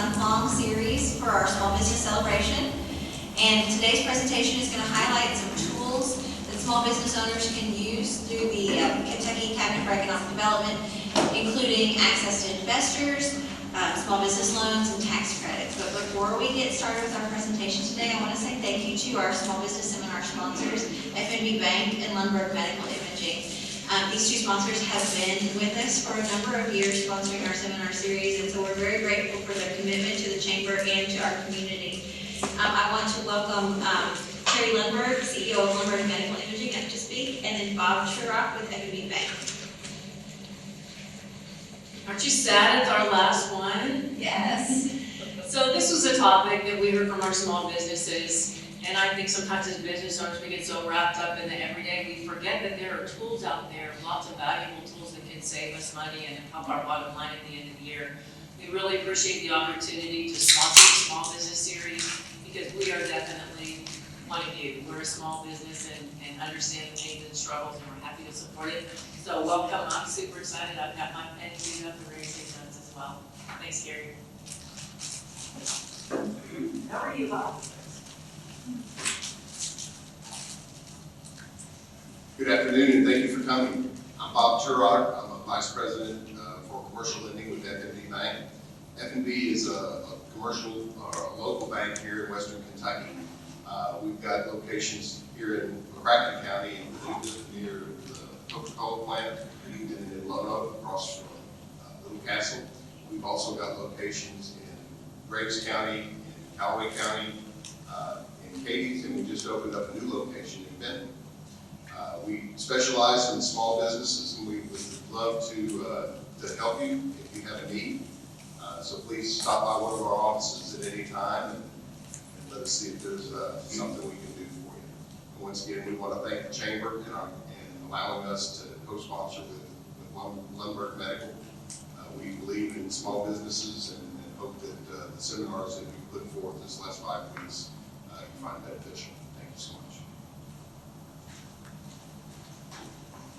month-long series for our small business celebration. And today's presentation is going to highlight some tools that small business owners can use through the Kentucky Cabinet for Economic Development, including access to investors, small business loans, and tax credits. But before we get started with our presentation today, I want to say thank you to our small business seminar sponsors, FNB Bank and LeBourveau Medical Imaging. These two sponsors have been with us for a number of years sponsoring our seminar series, and so we're very grateful for their commitment to the Chamber and to our community. I want to welcome Terry Lundberg, CEO of LeBourveau Medical Imaging, up to speak, and then Bob Turok with FNB Bank. Aren't you sad it's our last one? Yes. So this was a topic that we heard from our small businesses. And I think sometimes as business owners, we get so wrapped up in the everyday, we forget that there are tools out there, lots of valuable tools that can save us money and help our bottom line at the end of the year. We really appreciate the opportunity to sponsor the small business series because we are definitely one of you. We're a small business and understand the pains and struggles, and we're happy to support it. So welcome, I'm super excited. I've got my pen queued up and ready to take notes as well. Thanks, Gary. How are you, Bob? Good afternoon, and thank you for coming. I'm Bob Turok. I'm a Vice President for Commercial Lending with FNB Bank. FNB is a commercial or a local bank here in Western Kentucky. We've got locations here in McCracken County, near the Coca-Cola plant, and in Lono, across from Little Castle. We've also got locations in Graves County, in Callaway County, in Cadiz, and we just opened up a new location in Benton. We specialize in small businesses, and we would love to help you if you have a need. So please stop by one of our offices at any time and let us see if there's something we can do for you. And once again, we want to thank the Chamber and allowing us to co-sponsor with LeBourveau Medical. We believe in small businesses and hope that the seminars that we put forth this last 5 weeks you find beneficial. Thank you so much.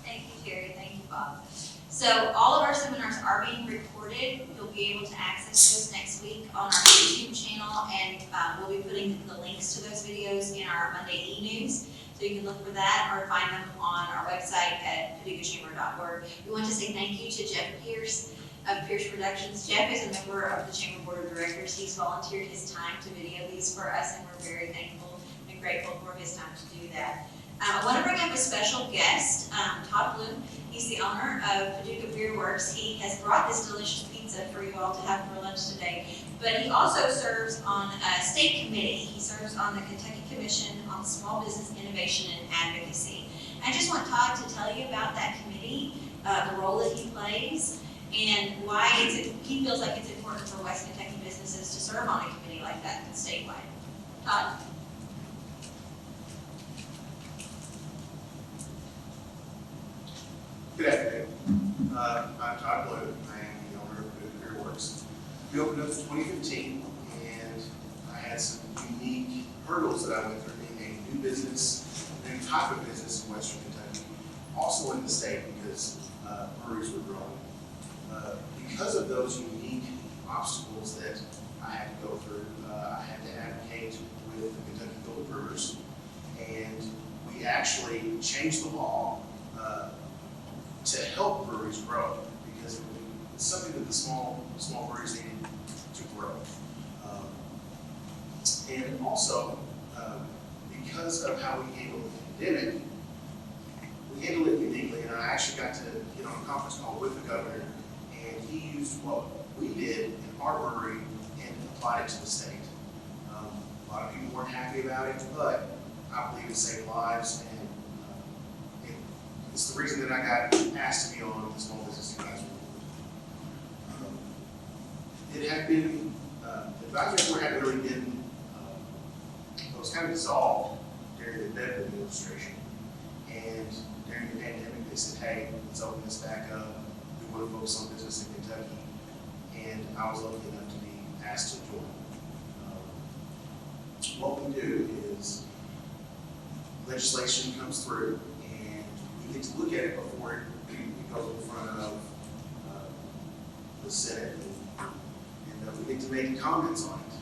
Thank you, Terry. Thank you, Bob. So all of our seminars are being recorded. You'll be able to access those next week on our YouTube channel, and we'll be putting the links to those videos in our Monday e-news. So you can look for that or find them on our website at PaducahChamber.org. We want to say thank you to Jeff Pierce of Pierce Productions. Jeff is a member of the Chamber Board of Directors. He's volunteered his time to video these for us, and we're very thankful and grateful for his time to do that. I want to bring up a special guest, Todd Bloom. He's the owner of Paducah Beer Works. He has brought this delicious pizza for you all to have for lunch today. But he also serves on a state committee. He serves on the Kentucky Commission on Small Business Innovation and Advocacy. I just want Todd to tell you about that committee, the role that he plays, and why he feels like it's important for West Kentucky businesses to serve on a committee like that statewide. Todd? Good afternoon. I'm Todd Bloom. I am the owner of Paducah Beer Works. We opened up in 2015, and I had some unique hurdles that I went through being a new business, a new type of business in Western Kentucky, also in the state because breweries were growing. Because of those unique obstacles that I had to go through, I had to advocate with the Kentucky Guild of Brewers, and we actually changed the law to help breweries grow, because it's something that the small breweries needed to grow. And also, because of how we handled the pandemic, we handled it uniquely, and I actually got to get on a conference call with the governor, and he used what we did in our brewery and applied it to the state. A lot of people weren't happy about it, but I believe it saved lives, and it's the reason that I got asked to be on the Small Business Advisory Board. It had been, the advisory board had really been, it was kind of dissolved during the Bedford administration. And during the pandemic, they said, hey, let's open this back up. We want to focus on business in Kentucky. And I was lucky enough to be asked to join. What we do is legislation comes through, and we get to look at it before it goes in front of the Senate and we get to make comments on it.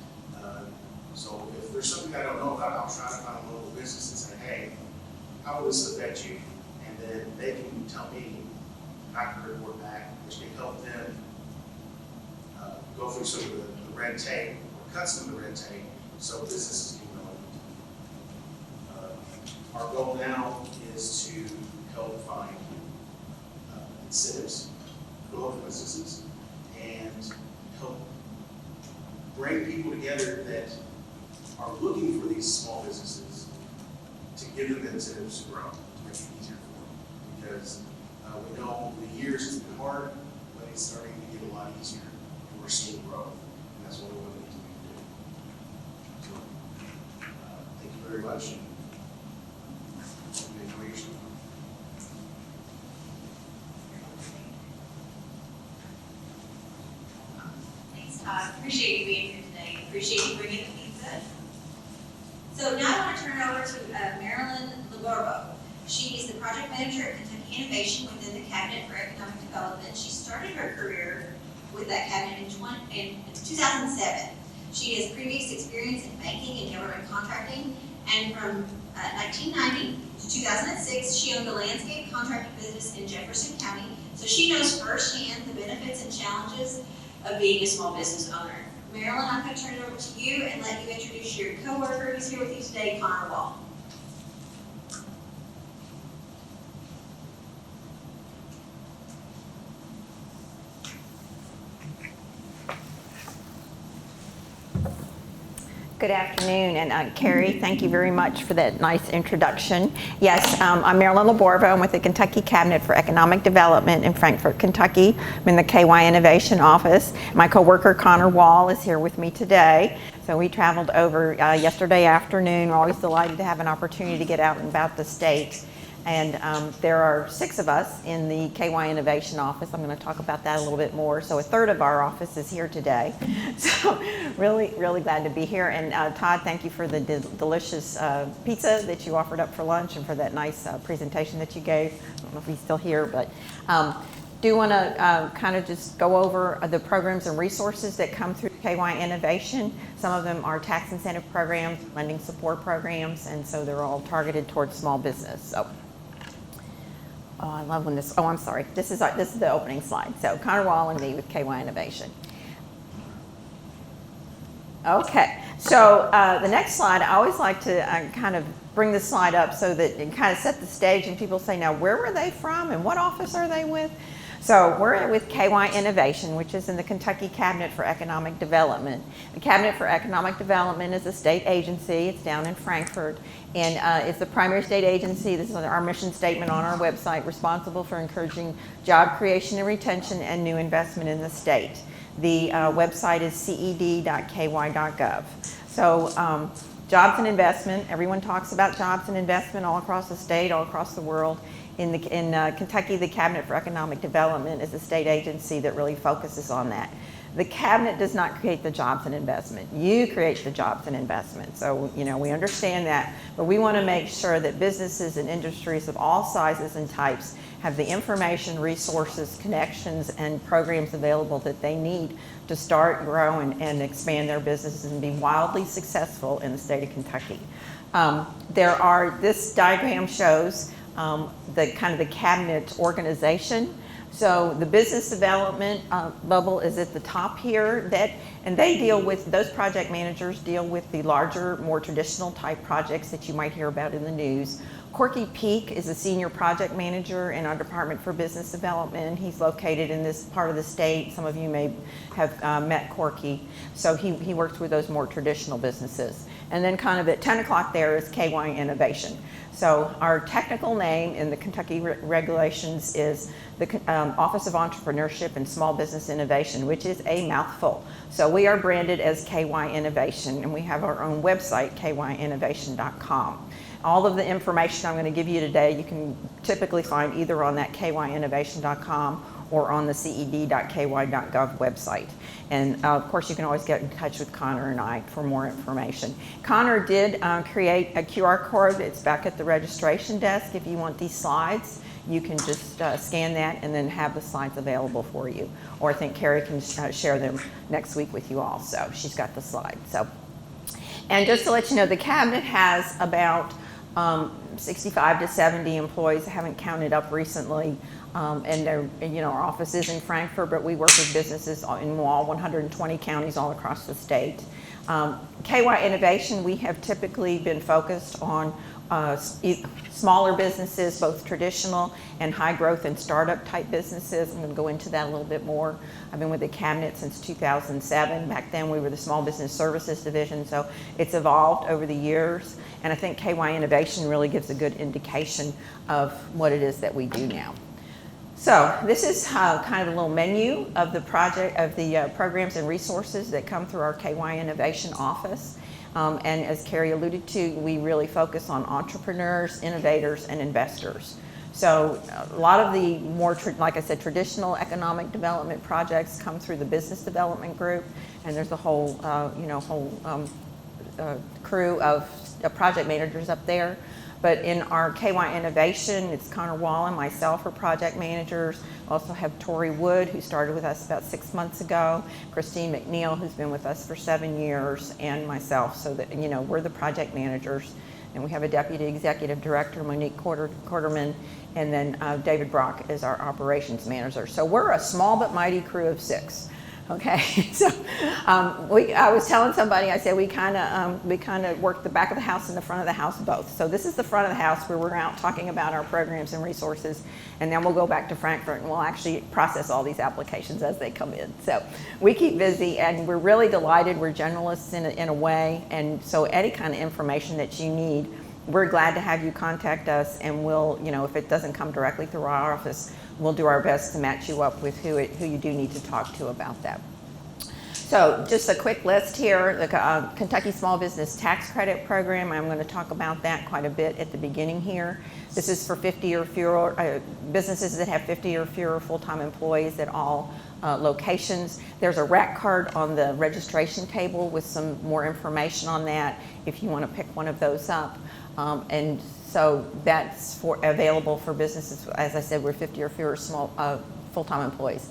So if there's something I don't know about, I'll try to find a local business and say, hey, how will this affect you? And then they can tell me, I can report back, which can help them go through some of the red tape or cut some of the red tape so businesses can go. Our goal now is to help find incentives for local businesses and help bring people together that are looking for these small businesses to give them incentives to grow, to make it easier for them. Because we know the years has been hard, but it's starting to get a lot easier, and we're seeing growth, and that's what we want to continue to do. So, thank you very much. Enjoy your stuff. Thanks, Todd. Appreciate you being here today. Appreciate you bringing the pizza. So now I want to turn it over to Marilyn LeBourveau. She is the project manager at Kentucky Innovation within the Cabinet for Economic Development. She started her career with that cabinet in 2007. She has previous experience in banking and government contracting, and from 1990 to 2006, she owned a landscape contracting business in Jefferson County. So she knows firsthand the benefits and challenges of being a small business owner. Marilyn, I'm going to turn it over to you and let you introduce your coworker who's here with you today, Connor Wall. Good afternoon, and Carrie, thank you very much for that nice introduction. Yes, I'm Marilyn LeBourveau. I'm with the Kentucky Cabinet for Economic Development in Frankfort, Kentucky. I'm in the KY Innovation office. My coworker Connor Wall is here with me today. So we traveled over yesterday afternoon. We're always delighted to have an opportunity to get out and about the state. And there are 6 of us in the KY Innovation office. I'm going to talk about that a little bit more. So a third of our office is here today. So really, really glad to be here. And Todd, thank you for the delicious pizza that you offered up for lunch and for that nice presentation that you gave. I don't know if he's still here, but do want to kind of just go over the programs and resources that come through KY Innovation. Some of them are tax incentive programs, lending support programs, and so they're all targeted towards small business. So. Oh, I love when this, oh, I'm sorry. This is the opening slide. So Connor Wall and me with KY Innovation. Okay, so the next slide, I always like to kind of bring this slide up so that it kind of set the stage and people say, now where were they from and what office are they with? So we're with KY Innovation, which is in the Kentucky Cabinet for Economic Development. The Cabinet for Economic Development is a state agency. It's down in Frankfort, and it's the primary state agency. This is our mission statement on our website, responsible for encouraging job creation and retention and new investment in the state. The website is ced.ky.gov. So jobs and investment, everyone talks about jobs and investment all across the state, all across the world. In Kentucky, the Cabinet for Economic Development is a state agency that really focuses on that. The cabinet does not create the jobs and investment. You create the jobs and investment. So, you know, we understand that, but we want to make sure that businesses and industries of all sizes and types have the information, resources, connections, and programs available that they need to start, grow, and expand their businesses and be wildly successful in the state of Kentucky. This diagram shows the kind of the cabinet organization. So the business development level is at the top here, and they deal with, those project managers deal with the larger, more traditional type projects that you might hear about in the news. Corky Peak is a senior project manager in our Department for Business Development. He's located in this part of the state. Some of you may have met Corky. So he works with those more traditional businesses. And then kind of at 10 o'clock there is KY Innovation. So our technical name in the Kentucky regulations is the Office of Entrepreneurship and Small Business Innovation, which is a mouthful. So we are branded as KY Innovation, and we have our own website, kyinnovation.com. All of the information I'm going to give you today, you can typically find either on that kyinnovation.com or on the ced.ky.gov website. And of course, you can always get in touch with Connor and I for more information. Connor did create a QR code. It's back at the registration desk if you want these slides. you can just scan that and then have the slides available for you. Or I think Carrie can share them next week with you all. So she's got the slides. So, and just to let you know, the cabinet has about 65 to 70 employees. I haven't counted up recently. And they're, our office is in Frankfurt, but we work with businesses in all 120 counties all across the state. KY Innovation, we have typically been focused on smaller businesses, both traditional and high growth and startup type businesses. I'm going to go into that a little bit more. I've been with the cabinet since 2007. Back then we were the Small Business Services Division, so it's evolved over the years. And I think KY Innovation really gives a good indication of what it is that we do now. So this is kind of a little menu of the programs and resources that come through our KY Innovation office. And as Carrie alluded to, we really focus on entrepreneurs, innovators, and investors. So a lot of the more, like I said, traditional economic development projects come through the business development group, and there's a whole, crew of project managers up there. But in our KY Innovation, it's Connor Wall and myself are project managers. We also have Tori Wood, who started with us about 6 months ago, Christine McNeil, who's been with us for 7 years, and myself. So that, we're the project managers. And we have a deputy executive director, Monique Quarterman, and then David Brock is our operations manager. So we're a small but mighty crew of 6. Okay, so I was telling somebody, I said we kind of work the back of the house and the front of the house both. So this is the front of the house where we're out talking about our programs and resources, and then we'll go back to Frankfurt and we'll actually process all these applications as they come in. So we keep busy, and we're really delighted. We're generalists in a way, and so any kind of information that you need, we're glad to have you contact us, and we'll, if it doesn't come directly through our office, we'll do our best to match you up with who you do need to talk to about that. So just a quick list here, the Kentucky Small Business Tax Credit Program. I'm going to talk about that quite a bit at the beginning here. This is for 50 or fewer businesses that have 50 or fewer full-time employees at all locations. There's a rack card on the registration table with some more information on that if you want to pick one of those up. And so that's available for businesses, as I said, we're 50 or fewer small full-time employees.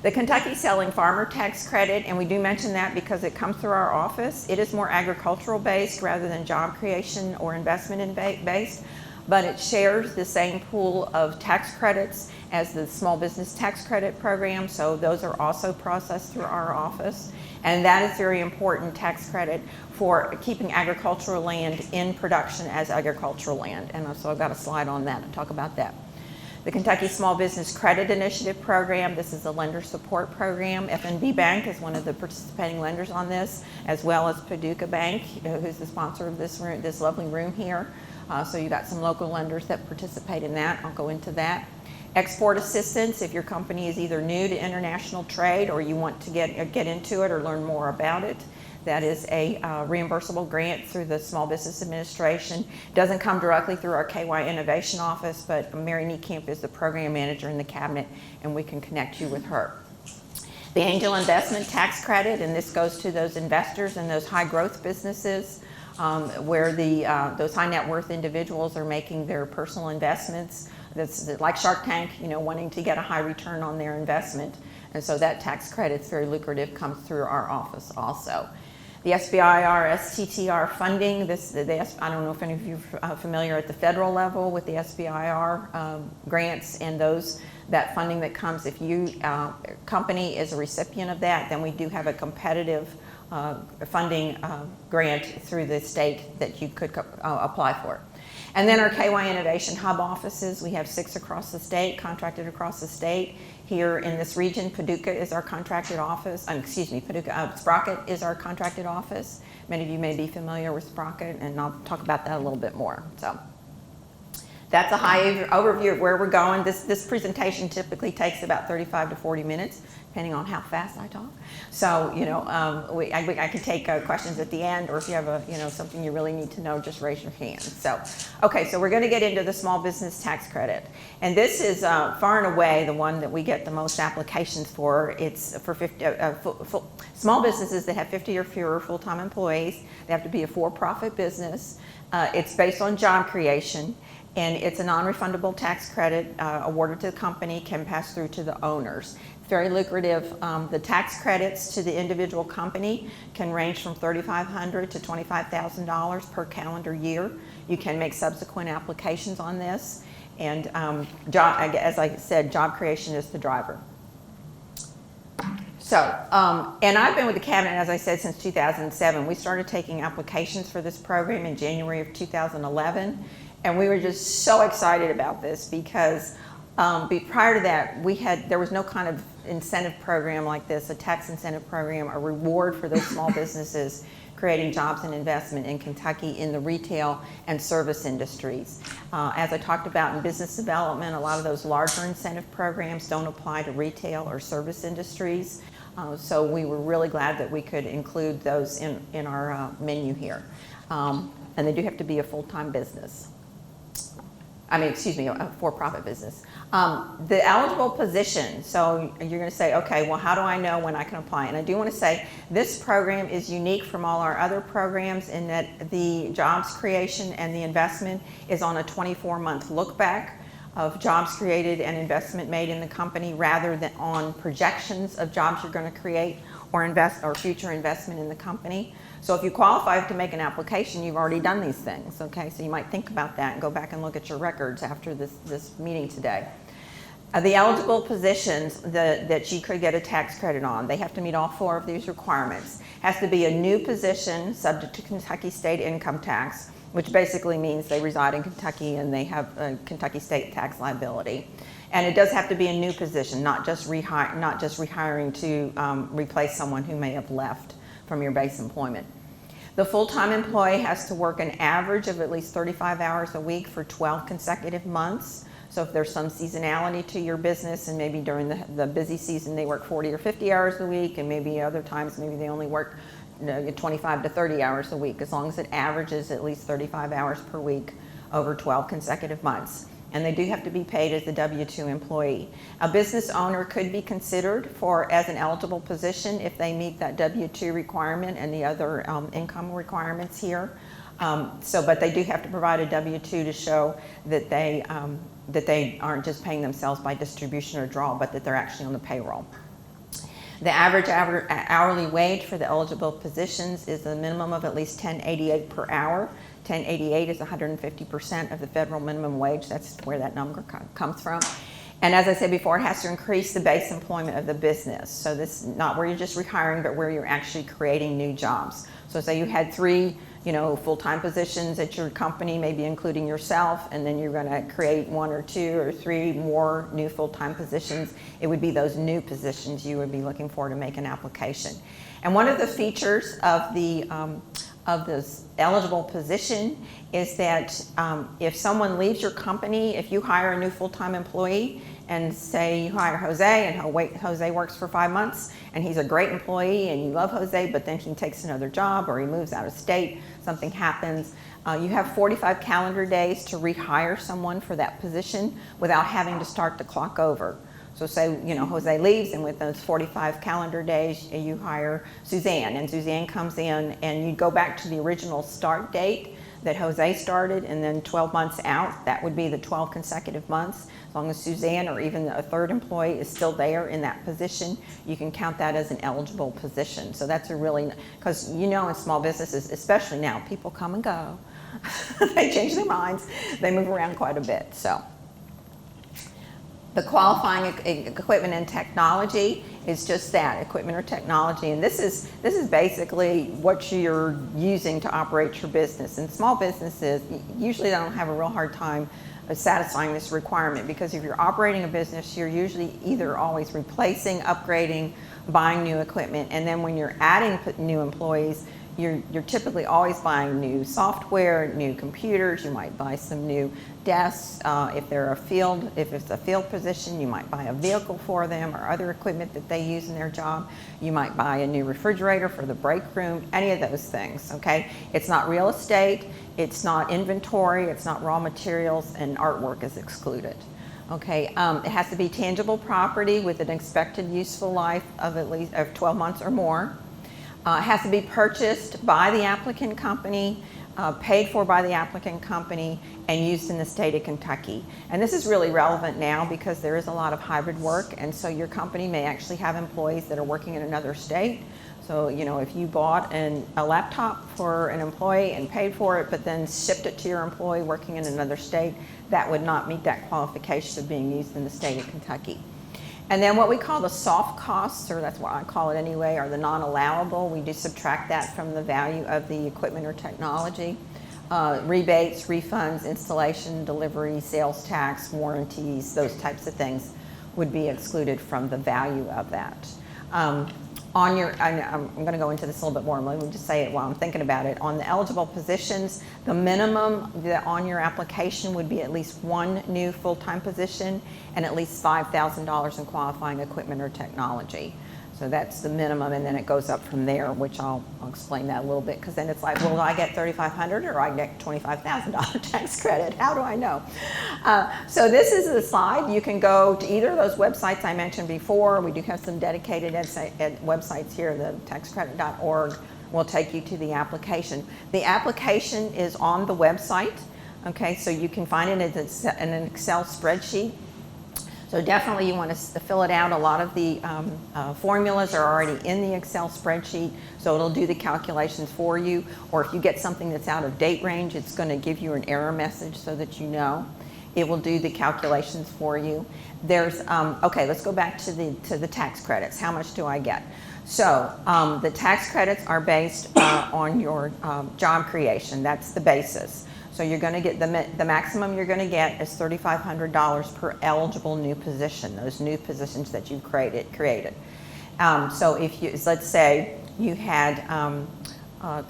The Kentucky Selling Farmer Tax Credit, and we do mention that because it comes through our office. It is more agricultural based rather than job creation or investment based, but it shares the same pool of tax credits as the Small Business Tax Credit Program, so those are also processed through our office. And that is very important tax credit for keeping agricultural land in production as agricultural land. And so I've got a slide on that to talk about that. The Kentucky Small Business Credit Initiative Program, this is a lender support program. FNB Bank is one of the participating lenders on this, as well as Paducah Bank, who's the sponsor of this room, this lovely room here. So you got some local lenders that participate in that. I'll go into that. Export assistance, if your company is either new to international trade or you want to get into it or learn more about it. That is a reimbursable grant through the Small Business Administration. Doesn't come directly through our KY Innovation office, but Mary Niekamp is the program manager in the cabinet, and we can connect you with her. The Angel Investment Tax Credit, and this goes to those investors in those high growth businesses where those high net worth individuals are making their personal investments. That's like Shark Tank, wanting to get a high return on their investment. And so that tax credit's very lucrative, comes through our office also. The SBIR, STTR funding, I don't know if any of you are familiar at the federal level with the SBIR grants and that funding that comes. If your company is a recipient of that, then we do have a competitive funding grant through the state that you could apply for. And then our KY Innovation Hub offices, we have 6 across the state, contracted across the state. Here in this region, Paducah is our contracted office, Sprocket is our contracted office. Many of you may be familiar with Sprocket, and I'll talk about that a little bit more. So that's a high overview of where we're going. This presentation typically takes about 35 to 40 minutes, depending on how fast I talk. So, I can take questions at the end, or if you have something you really need to know, just raise your hand. So, okay, so we're going to get into the small business tax credit. And this is far and away the one that we get the most applications for. It's for small businesses that have 50 or fewer full-time employees. They have to be a for-profit business. It's based on job creation. and it's a non-refundable tax credit awarded to the company, can pass through to the owners. Very lucrative. The tax credits to the individual company can range from $3,500 to $25,000 per calendar year. You can make subsequent applications on this, and as I said, job creation is the driver. So, and I've been with the cabinet, as I said, since 2007. We started taking applications for this program in January of 2011, and we were just so excited about this because prior to that, there was no kind of incentive program like this, a tax incentive program, a reward for those small businesses creating jobs and investment in Kentucky in the retail and service industries. As I talked about in business development, a lot of those larger incentive programs don't apply to retail or service industries. So we were really glad that we could include those in our menu here. And they do have to be a full-time business. A for-profit business. The eligible position, so you're going to say, okay, well, how do I know when I can apply? And I do want to say this program is unique from all our other programs in that the jobs creation and the investment is on a 24-month look back of jobs created and investment made in the company rather than on projections of jobs you're going to create or future investment in the company. So if you qualify to make an application, you've already done these things, okay? So you might think about that and go back and look at your records after this meeting today. The eligible positions that you could get a tax credit on, they have to meet all 4 of these requirements. Has to be a new position subject to Kentucky state income tax, which basically means they reside in Kentucky and they have a Kentucky state tax liability. And it does have to be a new position, not just rehiring to replace someone who may have left from your base employment. The full-time employee has to work an average of at least 35 hours a week for 12 consecutive months. So if there's some seasonality to your business and maybe during the busy season they work 40 or 50 hours a week, and maybe other times maybe they only work 25 to 30 hours a week, as long as it averages at least 35 hours per week over 12 consecutive months. And they do have to be paid as a W-2 employee. A business owner could be considered as an eligible position if they meet that W-2 requirement and the other income requirements here. But they do have to provide a W-2 to show that they aren't just paying themselves by distribution or draw, but that they're actually on the payroll. The average hourly wage for the eligible positions is a minimum of at least $10.88 per hour. $10.88 is 150% of the federal minimum wage. That's where that number comes from. And as I said before, it has to increase the base employment of the business. So this is not where you're just rehiring, but where you're actually creating new jobs. So say you had 3 full-time positions at your company, maybe including yourself, and then you're going to create 1 or 2 or 3 more new full-time positions. It would be those new positions you would be looking for to make an application. And one of the features of this eligible position is that if someone leaves your company, if you hire a new full-time employee, and say you hire Jose and Jose works for 5 months and he's a great employee and you love Jose, but then he takes another job or he moves out of state, something happens, you have 45 calendar days to rehire someone for that position without having to start the clock over. So say, Jose leaves, and with those 45 calendar days, you hire Suzanne, and Suzanne comes in, and you go back to the original start date that Jose started, and then 12 months out, that would be the 12 consecutive months. As long as Suzanne or even a third employee is still there in that position, you can count that as an eligible position. So that's because in small businesses, especially now, people come and go. They change their minds. They move around quite a bit. So the qualifying equipment and technology is just that, equipment or technology. And this is basically what you're using to operate your business. And small businesses, usually they don't have a real hard time of satisfying this requirement, because if you're operating a business, you're usually either always replacing, upgrading, buying new equipment. And then when you're adding new employees, you're typically always buying new software, new computers. You might buy some new desks. If it's a field position, you might buy a vehicle for them or other equipment that they use in their job. You might buy a new refrigerator for the break room, any of those things, okay? It's not real estate, it's not inventory, it's not raw materials, and artwork is excluded. Okay, it has to be tangible property with an expected useful life of at least 12 months or more. It has to be purchased by the applicant company paid for by the applicant company, and used in the state of Kentucky. And this is really relevant now because there is a lot of hybrid work, and so your company may actually have employees that are working in another state. So, you know, if you bought a laptop for an employee and paid for it, but then shipped it to your employee working in another state, that would not meet that qualification of being used in the state of Kentucky. And then what we call the soft costs, or that's what I call it anyway, are the non-allowable. We do subtract that from the value of the equipment or technology. Rebates, refunds, installation, delivery, sales tax, warranties, those types of things would be excluded from the value of that. I'm going to go into this a little bit more. Let me just say it while I'm thinking about it. On the eligible positions, the minimum that on your application would be at least one new full-time position and at least $5,000 in qualifying equipment or technology. So that's the minimum, and then it goes up from there, which I'll explain that a little bit, because then it's like, well, do I get $3,500 or I get $25,000 tax credit? How do I know? So this is the slide. You can go to either of those websites I mentioned before. We do have some dedicated websites here. The taxcredit.org will take you to the application. The application is on the website. Okay, so you can find it in an Excel spreadsheet. So definitely you want to fill it out. A lot of the formulas are already in the Excel spreadsheet, so it'll do the calculations for you. Or if you get something that's out of date range, it's going to give you an error message so that you know. It will do the calculations for you. There's, okay, let's go back to the tax credits. How much do I get? So the tax credits are based on your job creation. That's the basis. So you're going to get the maximum you're going to get is $3,500 per eligible new position, those new positions that you've created. So if you, let's say you had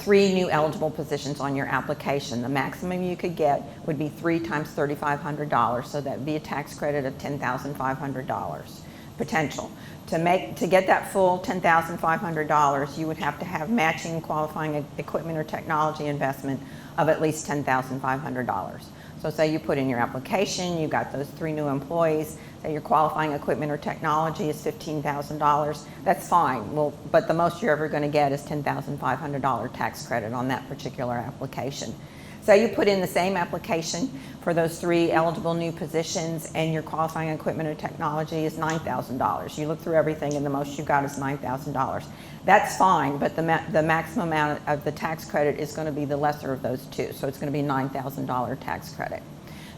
3 new eligible positions on your application, the maximum you could get would be 3 times $3,500. So that would be a tax credit of $10,500 potential. To get that full $10,500, you would have to have matching qualifying equipment or technology investment of at least $10,500. So say you put in your application, you got those 3 new employees, say your qualifying equipment or technology is $15,000, that's fine. Well, but the most you're ever going to get is $10,500 tax credit on that particular application. Say you put in the same application for those 3 eligible new positions and your qualifying equipment or technology is $9,000. You look through everything and the most you got is $9,000. That's fine, but the maximum amount of the tax credit is going to be the lesser of those 2. So it's going to be $9,000 tax credit.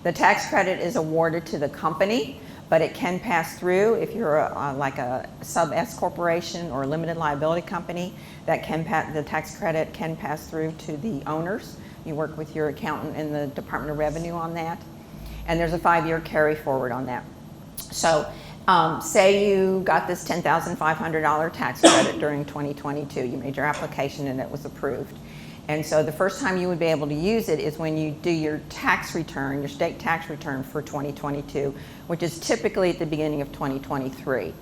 The tax credit is awarded to the company, but it can pass through if you're like a sub-S corporation or a limited liability company. That the tax credit can pass through to the owners. You work with your accountant in the Department of Revenue on that. And there's a 5-year carry forward on that. So say you got this $10,500 tax credit during 2022. You made your application and it was approved. And so the first time you would be able to use it is when you do your tax return, your state tax return for 2022, which is typically at the beginning of 2023.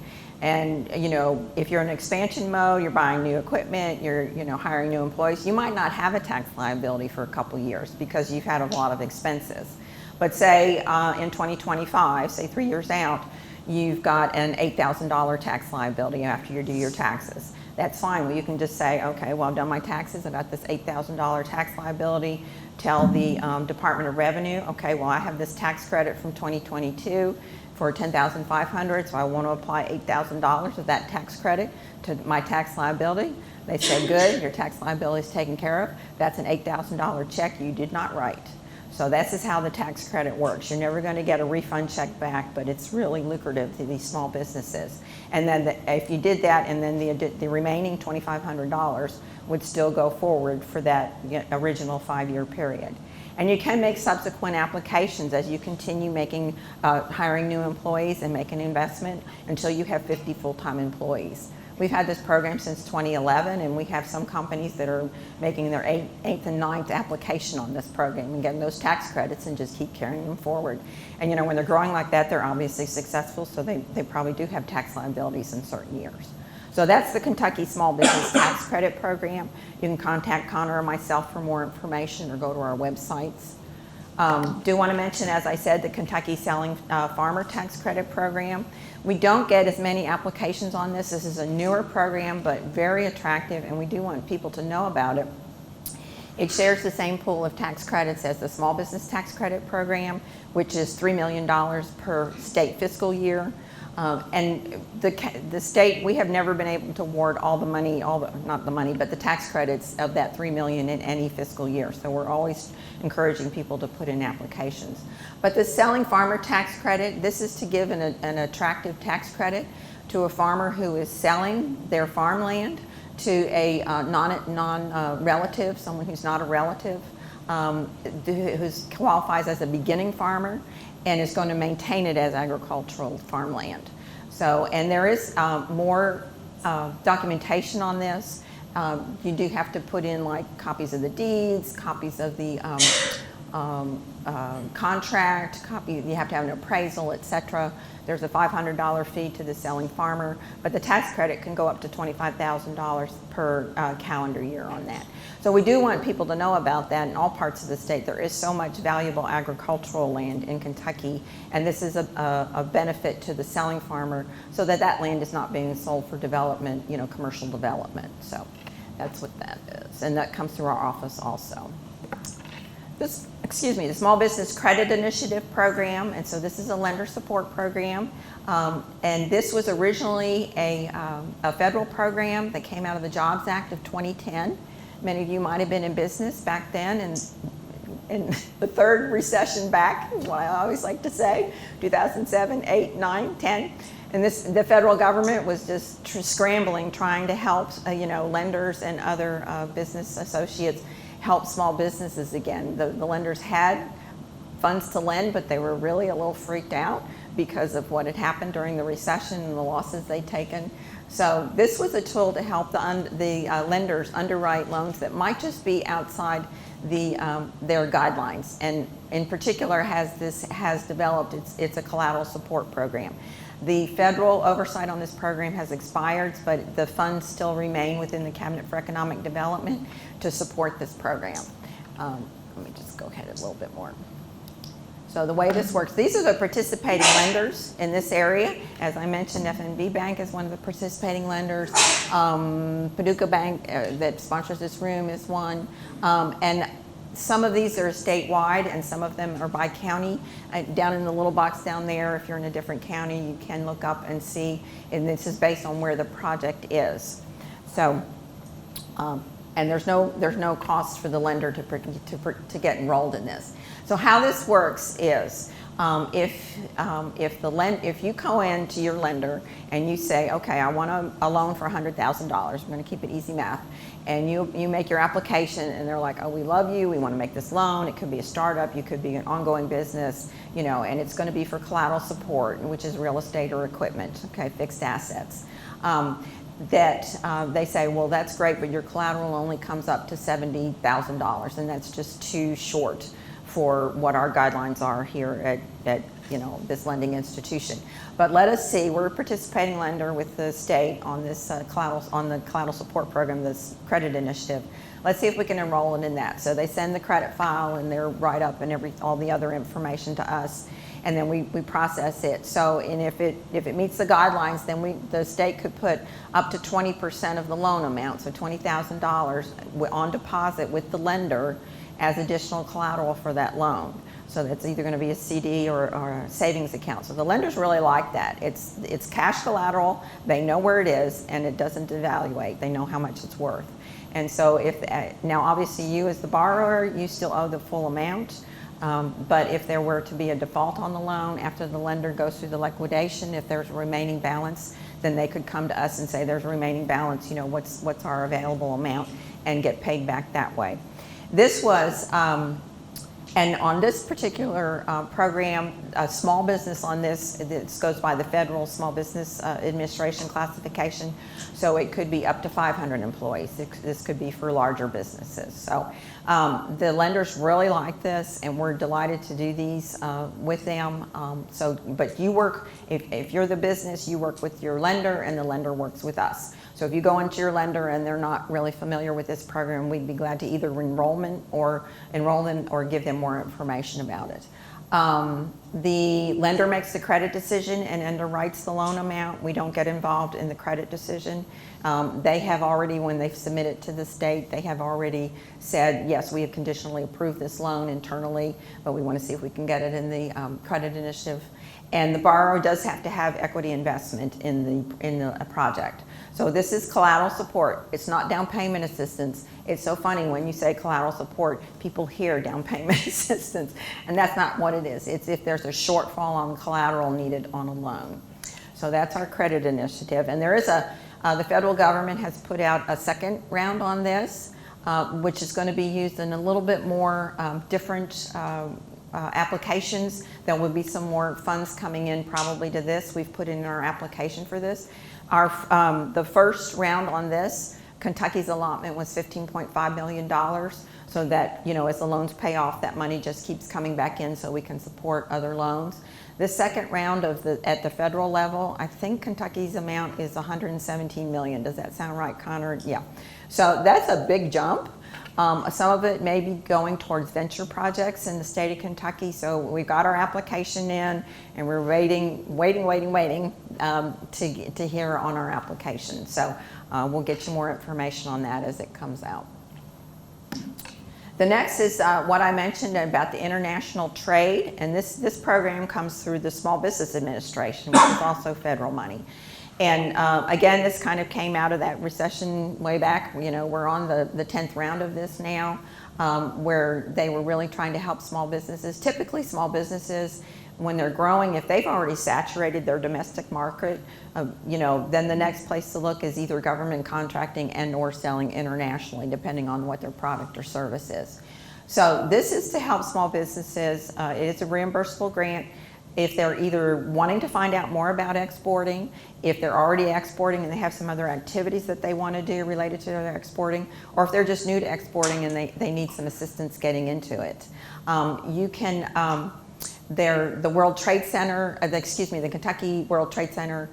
And you know, if you're in expansion mode, you're buying new equipment, you're hiring new employees, you might not have a tax liability for a couple years because you've had a lot of expenses. But say in 2025, say 3 years out, you've got an $8,000 tax liability after you do your taxes. That's fine. Well, you can just say, okay, well, I've done my taxes, I got this $8,000 tax liability. Tell the Department of Revenue, okay, well, I have this tax credit from 2022 for $10,500, so I want to apply $8,000 of that tax credit to my tax liability. They say, good, your tax liability is taken care of. That's an $8,000 check you did not write. So this is how the tax credit works. You're never going to get a refund check back, but it's really lucrative to these small businesses. And then if you did that, and then the remaining $2,500 would still go forward for that original 5-year period. And you can make subsequent applications as you continue making, hiring new employees and making investment until you have 50 full-time employees. We've had this program since 2011, and we have some companies that are making their 8th and 9th application on this program and getting those tax credits and just keep carrying them forward. And you know, when they're growing like that, they're obviously successful, so they probably do have tax liabilities in certain years. So that's the Kentucky Small Business Tax Credit Program. You can contact Connor or myself for more information or go to our websites. Do want to mention, as I said, the Kentucky Selling Farmer Tax Credit Program. We don't get as many applications on this. This is a newer program, but very attractive, and we do want people to know about it. It shares the same pool of tax credits as the Small Business Tax Credit Program, which is $3 million per state fiscal year. And the state, we have never been able to award all the money, not the money, but the tax credits of that $3 million in any fiscal year. So we're always encouraging people to put in applications. But the selling farmer tax credit, this is to give an attractive tax credit to a farmer who is selling their farmland to a non-relative, someone who's not a relative, who qualifies as a beginning farmer and is going to maintain it as agricultural farmland. So, and there is more documentation on this. You do have to put in like copies of the deeds, copies of the contract, you have to have an appraisal, etc. There's a $500 fee to the selling farmer, but the tax credit can go up to $25,000 per calendar year on that. So we do want people to know about that in all parts of the state. There is so much valuable agricultural land in Kentucky, and this is a benefit to the selling farmer so that that land is not being sold for development, you know, commercial development. So that's what that is, and that comes through our office also. The Small Business Credit Initiative Program, and so this is a lender support program, and this was originally a federal program that came out of the Jobs Act of 2010. Many of you might have been in business back then, and in the third recession back, is what I always like to say, 2007, 8, 9, 10. And the federal government was just scrambling, trying to help lenders and other business associates help small businesses again. The lenders had funds to lend, but they were really a little freaked out because of what had happened during the recession and the losses they'd taken. So this was a tool to help the lenders underwrite loans that might just be outside their guidelines. And in particular, has developed, it's a collateral support program. The federal oversight on this program has expired, but the funds still remain within the Cabinet for Economic Development to support this program. Let me just go ahead a little bit more. So the way this works, these are the participating lenders in this area. As I mentioned, FNB Bank is one of the participating lenders. Paducah Bank that sponsors this room is one. And some of these are statewide and some of them are by county. Down in the little box down there, if you're in a different county, you can look up and see, and this is based on where the project is. So, and there's no cost for the lender to get enrolled in this. So how this works is, if you go into your lender and you say, okay, I want a loan for $100,000, we're going to keep it easy math, and you make your application and they're like, oh, we love you, we want to make this loan. It could be a startup, you could be an ongoing business, and it's going to be for collateral support, which is real estate or equipment, okay, fixed assets. They say, well, that's great, but your collateral only comes up to $70,000, and that's just too short for what our guidelines are here at this lending institution. But let us see, we're a participating lender with the state on this collateral support program, this credit initiative. Let's see if we can enroll it in that. So they send the credit file and their write-up and all the other information to us, and then we process it. So, and if it meets the guidelines, then the state could put up to 20% of the loan amount, so $20,000 on deposit with the lender as additional collateral for that loan. So that's either going to be a CD or a savings account. So the lenders really like that. It's cash collateral, they know where it is, and it doesn't devaluate. They know how much it's worth. And so now obviously you as the borrower, you still owe the full amount. But if there were to be a default on the loan after the lender goes through the liquidation, if there's a remaining balance, then they could come to us and say there's a remaining balance, what's our available amount, and get paid back that way. This was, and on this particular program, a small business on this goes by the Federal Small Business Administration classification, so it could be up to 500 employees. This could be for larger businesses. So the lenders really like this, and we're delighted to do these with them. But you work, if you're the business, you work with your lender, and the lender works with us. So if you go into your lender and they're not really familiar with this program, we'd be glad to either enroll them or give them more information about it. The lender makes the credit decision and underwrites the loan amount. We don't get involved in the credit decision. They have already, when they've submitted to the state, they have already said, yes, we have conditionally approved this loan internally, but we want to see if we can get it in the credit initiative. And the borrower does have to have equity investment in the project. So this is collateral support. It's not down payment assistance. It's so funny when you say collateral support, people hear down payment assistance, and that's not what it is. It's if there's a shortfall on collateral needed on a loan. So that's our credit initiative. And there is the federal government has put out a second round on this, which is going to be used in a little bit more different applications. There will be some more funds coming in probably to this. We've put in our application for this. The first round on this, Kentucky's allotment was $15.5 million, so that, you know, as the loans pay off, that money just keeps coming back in so we can support other loans. The second round at the federal level, I think Kentucky's amount is $117 million. Does that sound right, Connor? Yeah. So that's a big jump. Some of it may be going towards venture projects in the state of Kentucky. So we've got our application in, and we're waiting to hear on our application. So we'll get you more information on that as it comes out. The next is what I mentioned about the international trade, and this program comes through the Small Business Administration, which is also federal money. And again, this kind of came out of that recession way back. You know, we're on the 10th round of this now, where they were really trying to help small businesses. Typically, small businesses, when they're growing, if they've already saturated their domestic market, you know, then the next place to look is either government contracting and or selling internationally, depending on what their product or service is. So this is to help small businesses. It is a reimbursable grant. If they're either wanting to find out more about exporting, if they're already exporting and they have some other activities that they want to do related to their exporting, or if they're just new to exporting and they need some assistance getting into it. You can, the World Trade Center, the Kentucky World Trade Center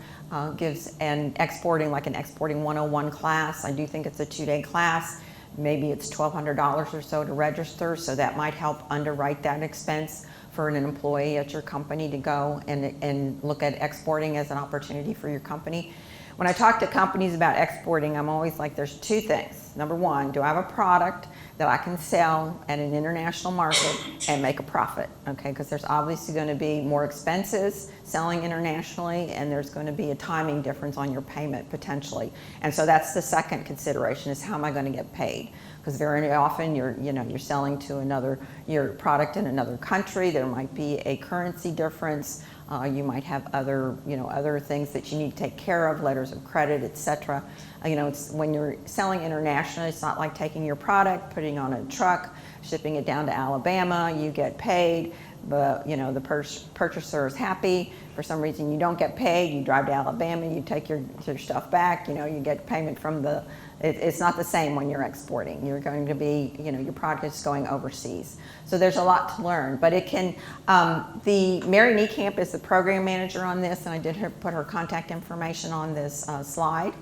gives an exporting 101 class. I do think it's a 2-day class. Maybe it's $1,200 or so to register, so that might help underwrite that expense for an employee at your company to go and look at exporting as an opportunity for your company. When I talk to companies about exporting, I'm always like, there's two things. Number one, do I have a product that I can sell at an international market and make a profit? Okay, because there's obviously going to be more expenses selling internationally, and there's going to be a timing difference on your payment potentially. And so that's the second consideration, is how am I going to get paid? Because very often you're selling to your product in another country. There might be a currency difference. You might have other things that you need to take care of, letters of credit, etc. When you're selling internationally, it's not like taking your product, putting it on a truck, shipping it down to Alabama. You get paid, but the purchaser is happy. For some reason, you don't get paid. You drive to Alabama, you take your stuff back. You get payment from the. It's not the same when you're exporting. You're going to be, your product is going overseas. So there's a lot to learn, but it can, the Mary Niekamp is the program manager on this, and I did put her contact information on this slide.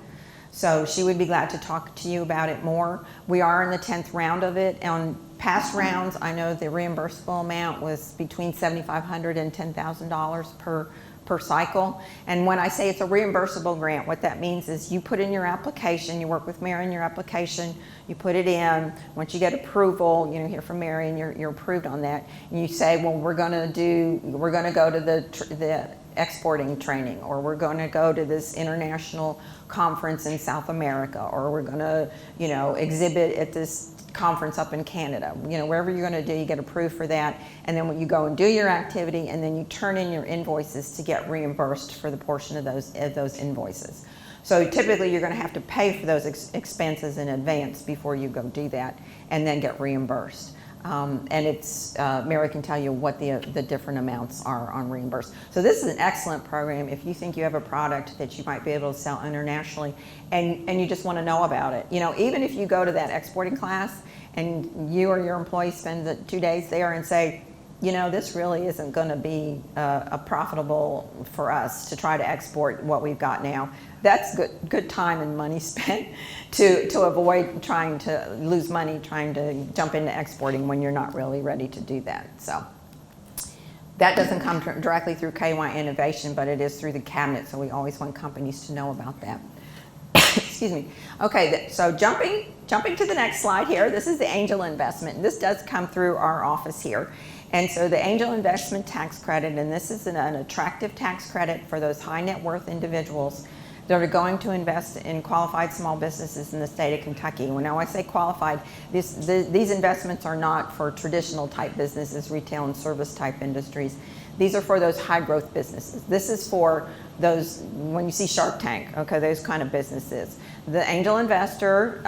So she would be glad to talk to you about it more. We are in the 10th round of it. On past rounds, I know the reimbursable amount was between $7,500 and $10,000 per cycle. And when I say it's a reimbursable grant, what that means is you put in your application, you work with Mary in your application, you put it in. Once you get approval, hear from Mary and you're approved on that, and you say, well, we're going to go to the exporting training, or we're going to go to this international conference in South America, or we're going to, exhibit at this conference up in Canada. Wherever you're going to do, you get approved for that, and then when you go and do your activity, and then you turn in your invoices to get reimbursed for the portion of those invoices. So typically you're going to have to pay for those expenses in advance before you go do that, and then get reimbursed. And it's Mary can tell you what the different amounts are on reimbursed. So this is an excellent program if you think you have a product that you might be able to sell internationally, and you just want to know about it. Even if you go to that exporting class and you or your employee spend the 2 days there and say, this really isn't going to be profitable for us to try to export what we've got now. That's good time and money spent to avoid trying to lose money trying to jump into exporting when you're not really ready to do that. So That doesn't come directly through KY Innovation, but it is through the cabinet, so we always want companies to know about that. Excuse me. Okay, so jumping to the next slide here, this is the angel investment. And this does come through our office here. And so the angel investment tax credit, and this is an attractive tax credit for those high net worth individuals that are going to invest in qualified small businesses in the state of Kentucky. When I say qualified, these investments are not for traditional type businesses, retail and service type industries. These are for those high growth businesses. This is for those, when you see Shark Tank, okay, those kind of businesses. The angel investor,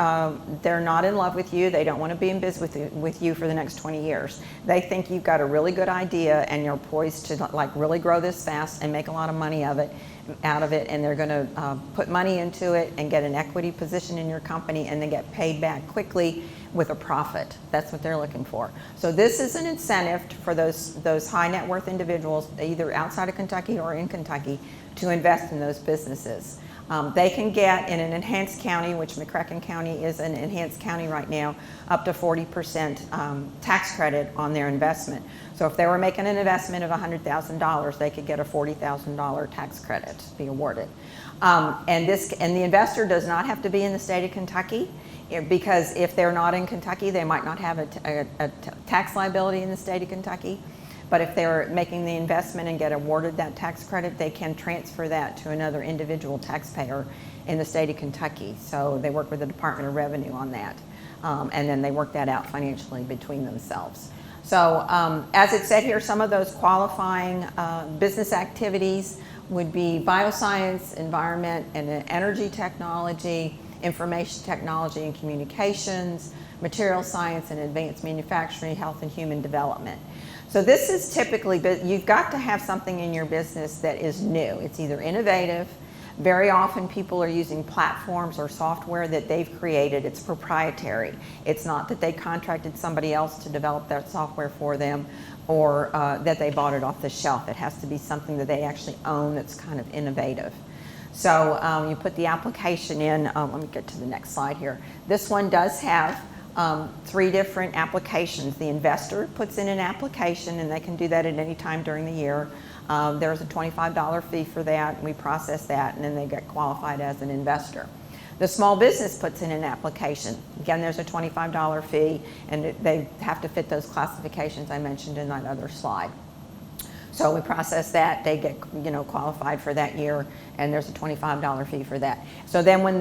they're not in love with you. They don't want to be in business with you for the next 20 years. They think you've got a really good idea and you're poised to like really grow this fast and make a lot of money out of it, and they're going to put money into it and get an equity position in your company and then get paid back quickly with a profit. That's what they're looking for. So this is an incentive for those high net worth individuals, either outside of Kentucky or in Kentucky, to invest in those businesses. They can get in an enhanced county, which McCracken County is an enhanced county right now, up to 40% tax credit on their investment. So if they were making an investment of $100,000, they could get a $40,000 tax credit to be awarded. And the investor does not have to be in the state of Kentucky, because if they're not in Kentucky, they might not have a tax liability in the state of Kentucky. But if they're making the investment and get awarded that tax credit, they can transfer that to another individual taxpayer in the state of Kentucky. So they work with the Department of Revenue on that. And then they work that out financially between themselves. So as it said here, some of those qualifying business activities would be bioscience, environment, and energy technology, information technology and communications, material science and advanced manufacturing, health and human development. So this is typically, you've got to have something in your business that is new. It's either innovative. Very often people are using platforms or software that they've created. It's proprietary. It's not that they contracted somebody else to develop that software for them, or that they bought it off the shelf. It has to be something that they actually own that's kind of innovative. So you put the application in. Let me get to the next slide here. This one does have 3 different applications. The investor puts in an application, and they can do that at any time during the year. There's a $25 fee for that. We process that, and then they get qualified as an investor. The small business puts in an application. Again, there's a $25 fee, and they have to fit those classifications I mentioned in that other slide. So we process that, they get qualified for that year, and there's a $25 fee for that. So then when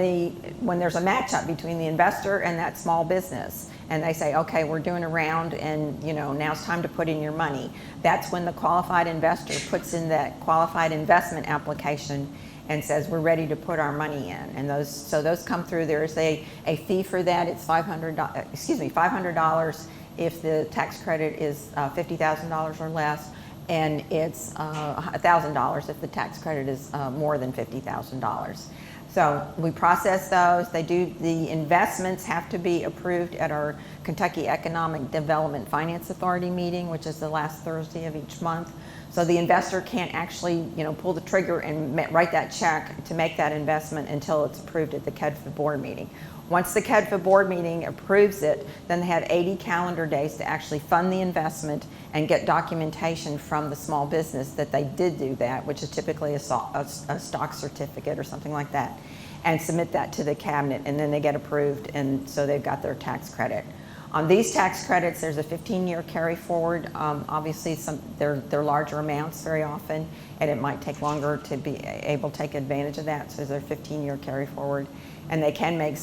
there's a matchup between the investor and that small business, and they say, okay, we're doing a round, and now it's time to put in your money, that's when the qualified investor puts in that qualified investment application and says, we're ready to put our money in. And those come through. There's a fee for that. It's $500 if the tax credit is $50,000 or less. And it's $1,000 if the tax credit is more than $50,000. So we process those. The investments have to be approved at our Kentucky Economic Development Finance Authority meeting, which is the last Thursday of each month. So the investor can't actually, pull the trigger and write that check to make that investment until it's approved at the KEDFA board meeting. Once the KEDFA board meeting approves it, then they have 80 calendar days to actually fund the investment and get documentation from the small business that they did do that, which is typically a stock certificate or something like that, and submit that to the cabinet, and then they get approved, and so they've got their tax credit. On these tax credits, there's a 15-year carry forward. Obviously, they're larger amounts very often, and it might take longer to be able to take advantage of that, so there's a 15-year carry forward. And they can make,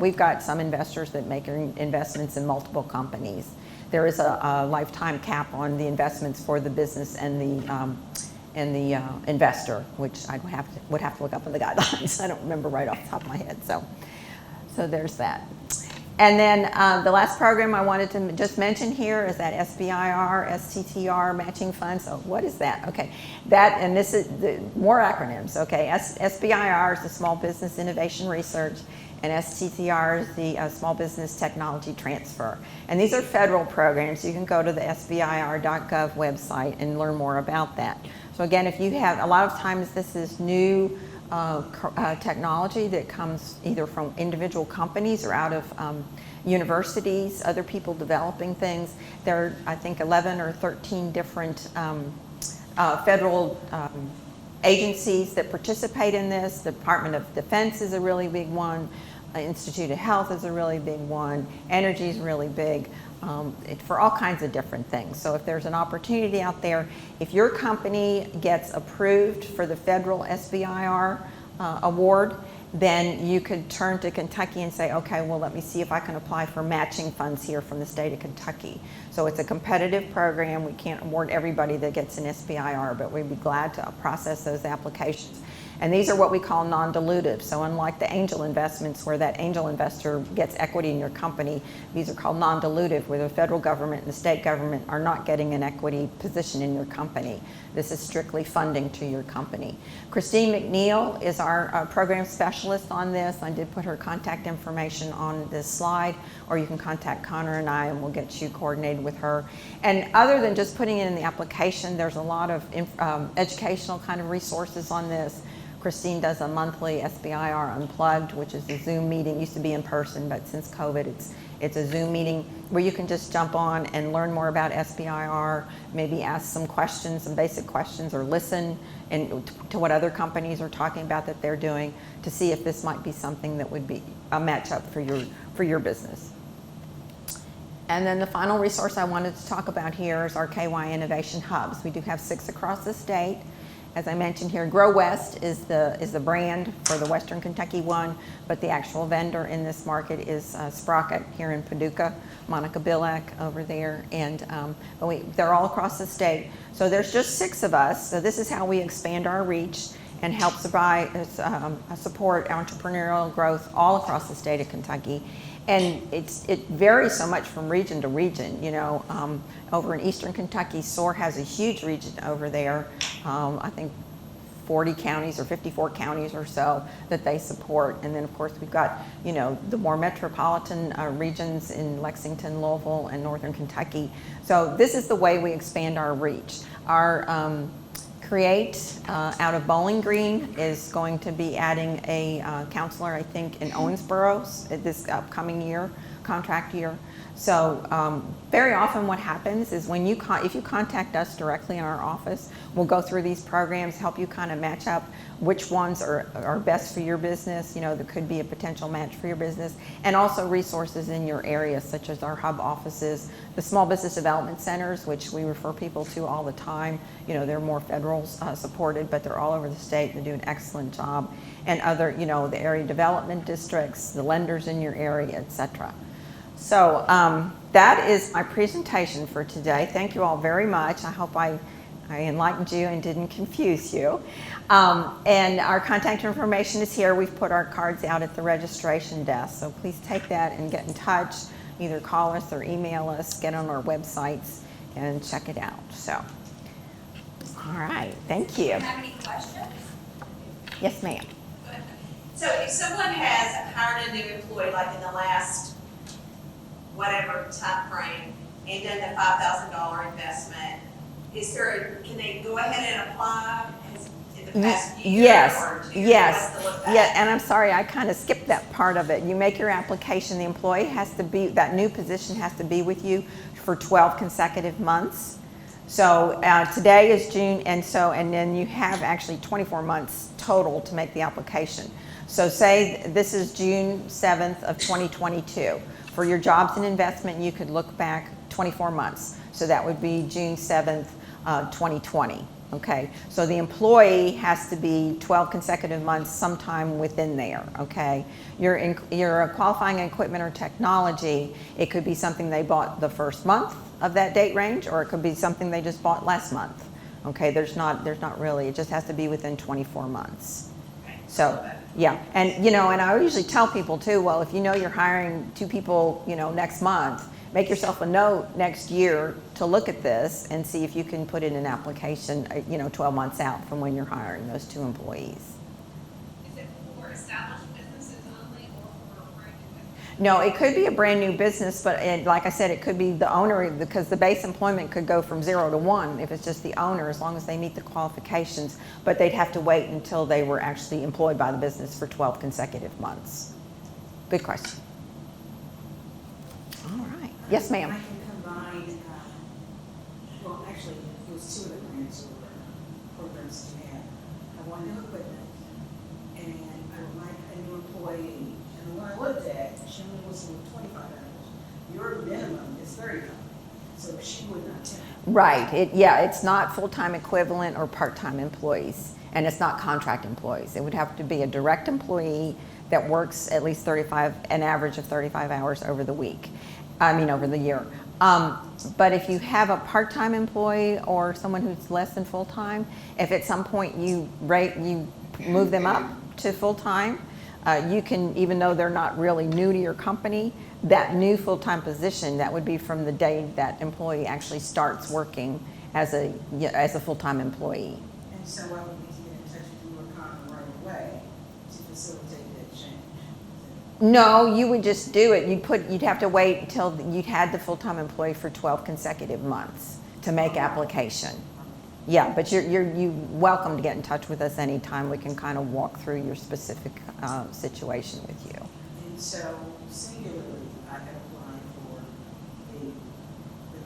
we've got some investors that make investments in multiple companies. There is a lifetime cap on the investments for the business and the investor, which I would have to look up in the guidelines. I don't remember right off the top of my head. So there's that. And then the last program I wanted to just mention here is that SBIR, STTR matching fund. So what is that? Okay, and this is more acronyms. Okay, SBIR is the Small Business Innovation Research, and STTR is the Small Business Technology Transfer. And these are federal programs. You can go to the SBIR.gov website and learn more about that. So So again, if you have, a lot of times this is new technology that comes either from individual companies or out of universities, other people developing things. There are, I think, 11 or 13 different federal agencies that participate in this. The Department of Defense is a really big one. Institute of Health is a really big one. Energy is really big. For all kinds of different things. So if there's an opportunity out there, if your company gets approved for the federal SBIR award, then you could turn to Kentucky and say, okay, well, let me see if I can apply for matching funds here from the state of Kentucky. So it's a competitive program. We can't award everybody that gets an SBIR, but we'd be glad to process those applications. And these are what we call non-dilutive. So unlike the angel investments where that angel investor gets equity in your company, these are called non-dilutive, where the federal government and the state government are not getting an equity position in your company. This is strictly funding to your company. Christine McNeil is our program specialist on this. I did put her contact information on this slide, or you can contact Connor and I and we'll get you coordinated with her. And other than just putting it in the application, there's a lot of educational kind of resources on this. Christine does a monthly SBIR Unplugged, which is a Zoom meeting. It used to be in person, but since COVID, it's a Zoom meeting where you can just jump on and learn more about SBIR, maybe ask some questions, some basic questions, or listen to what other companies are talking about that they're doing to see if this might be something that would be a match up for your business. And then the final resource I wanted to talk about here is our KY Innovation Hubs. We do have 6 across the state. As I mentioned here, Grow West is the brand for the Western Kentucky one, but the actual vendor in this market is Sprocket here in Paducah, Monica Bilek over there, and they're all across the state. So there's just 6 of us, so this is how we expand our reach and help support entrepreneurial growth all across the state of Kentucky. And it varies so much from region to region. You know, over in Eastern Kentucky, SOAR has a huge region over there. I think 40 counties or 54 counties or so that they support. And then of course we've got, you know, the more metropolitan regions in Lexington, Louisville, and Northern Kentucky. So this is the way we expand our reach. Our Create out of Bowling Green is going to be adding a counselor, I think, in Owensboro this upcoming year, contract year. So very often what happens is when if you contact us directly in our office, we'll go through these programs, help you kind of match up which ones are best for your business, you know, that could be a potential match for your business, and also resources in your area, such as our hub offices, the small business development centers, which we refer people to all the time. You know, they're more federal supported, but they're all over the state. They do an excellent job. And other, you know, the area development districts, the lenders in your area, etc. So that is my presentation for today. Thank you all very much. I hope I enlightened you and didn't confuse you. And our contact information is here. We've put our cards out at the registration desk. So please take that and get in touch. Either call us or email us, get on our websites and check it out. So, all right, thank you. Do you have any questions? Yes, ma'am. So if someone has hired a new employee, like in the last whatever time frame, and done the $5,000 investment, can they go ahead and apply in the past year? Yes, or two? yes, What's the look back? yeah, and I'm sorry, I kind of skipped that part of it. You make your application, the employee has to be, that new position has to be with you for 12 consecutive months. So today is June, and then you have actually 24 months total to make the application. So say this is June 7th of 2022. For your jobs and investment, you could look back 24 months. So that would be June 7th, 2020. Okay, so the employee has to be 12 consecutive months sometime within there, okay? Your qualifying equipment or technology, it could be something they bought the first month of that date range, or it could be something they just bought last month. Okay, there's not really, it just has to be within 24 months. So, yeah, and you know, and I usually tell people too, well, if you know you're hiring 2 people, you know, next month, make yourself a note next year to look at this and see if you can put in an application, you know, 12 months out from when you're hiring those 2 employees. Is it for established businesses only or for brand new businesses? No, it could be a brand new business, but like I said, it could be the owner, because the base employment could go from 0 to 1 if it's just the owner, as long as they meet the qualifications. But they'd have to wait until they were actually employed by the business for 12 consecutive months. Good question. All right. Yes, ma'am. I can combine, well, actually, it was two of the grants or programs to have. I want new equipment, and I would like a new employee. And the one I looked at, she only was doing 25 hours. Your minimum is 35, so she would not tempt. Right. It's not full-time equivalent or part-time employees, and it's not contract employees. It would have to be a direct employee that works at least an average of 35 hours over the week. Over the year. But if you have a part-time employee or someone who's less than full-time, if at some point you move them up to full-time, you can, even though they're not really new to your company, that new full-time position, that would be from the day that employee actually starts working as a full-time employee. And so I would need to get in touch with you or Connor right away to facilitate that change. No, you would just do it. You'd have to wait until you'd had the full-time employee for 12 consecutive months to make application. Yeah, but you're welcome to get in touch with us anytime. We can kind of walk through your specific situation with you. And so singularly, I can apply for the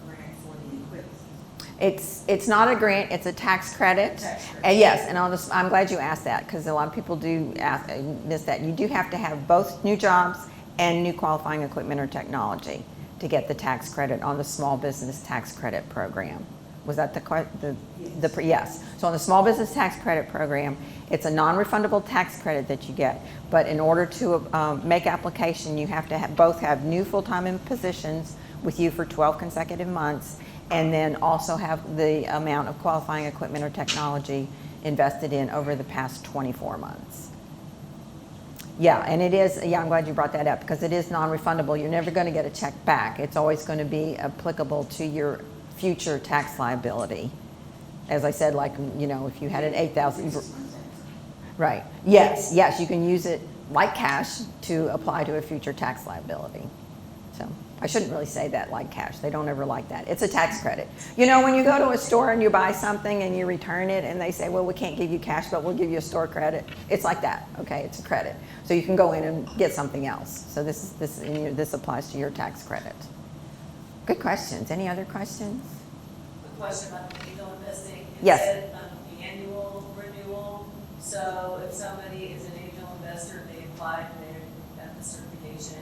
grant for the equipment. It's not a grant, it's a tax credit. Tax credit. And yes, and I'm glad you asked that, because a lot of people do miss that. You do have to have both new jobs and new qualifying equipment or technology to get the tax credit on the small business tax credit program. Was that yes. So on the small business tax credit program, it's a non-refundable tax credit that you get. But in order to make application, you have to both have new full-time positions with you for 12 consecutive months, and then also have the amount of qualifying equipment or technology invested in over the past 24 months. Yeah, and it is, I'm glad you brought that up, because it is non-refundable. You're never going to get a check back. It's always going to be applicable to your future tax liability. As I said, like, if you had an $8,000, right. Yes, you can use it like cash to apply to a future tax liability. So I shouldn't really say that like cash. They don't ever like that. It's a tax credit. When you go to a store and you buy something and you return it and they say, well, we can't give you cash, but we'll give you a store credit. It's like that, okay? It's a credit. So you can go in and get something else. So this applies to your tax credit. Good questions. Any other questions? The question about the angel investing. It Yes. said, the annual renewal. So if somebody is an angel investor, they applied, they got the certification,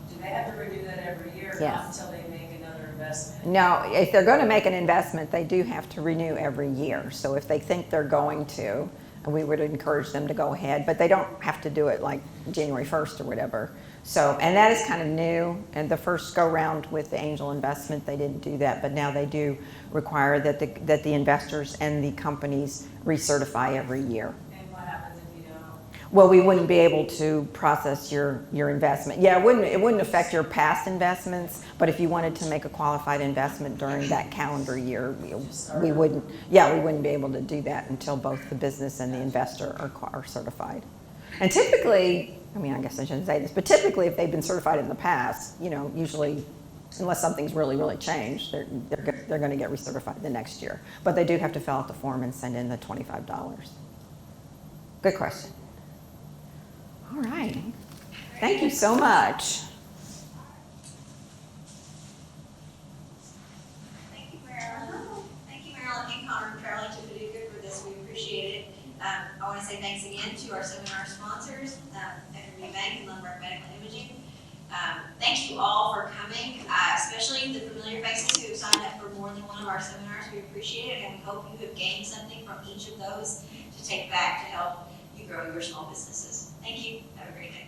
do they have to renew that every year? Or Yes. not until they make another investment? No, if they're going to make an investment, they do have to renew every year. So if they think they're going to, we would encourage them to go ahead, but they don't have to do it like January 1st or whatever. So, and that is kind of new. And the first go round with the angel investment, they didn't do that, but now they do require that the investors and the companies recertify every year. And what happens if you don't? Well, we wouldn't be able to process your investment. Yeah, it wouldn't affect your past investments, but if you wanted to make a qualified investment during that calendar year, we wouldn't be able to do that until both the business and the investor are certified. And typically, I guess I shouldn't say this, but typically if they've been certified in the past, usually, unless something's really, really changed, they're going to get recertified the next year. But they do have to fill out the form and send in the $25. Good question. All right. Thank you so much. Thank you, Marilyn. Thank you, Marilyn and Connor, for traveling to Paducah for this. We appreciate it. I want to say thanks again to our seminar sponsors, F&B Bank and Lumber Medical Imaging. Thank you all for coming, especially the familiar faces who have signed up for more than one of our seminars. We appreciate it, and we hope you have gained something from each of those to take back to help you grow your small businesses. Thank you. Have a great day.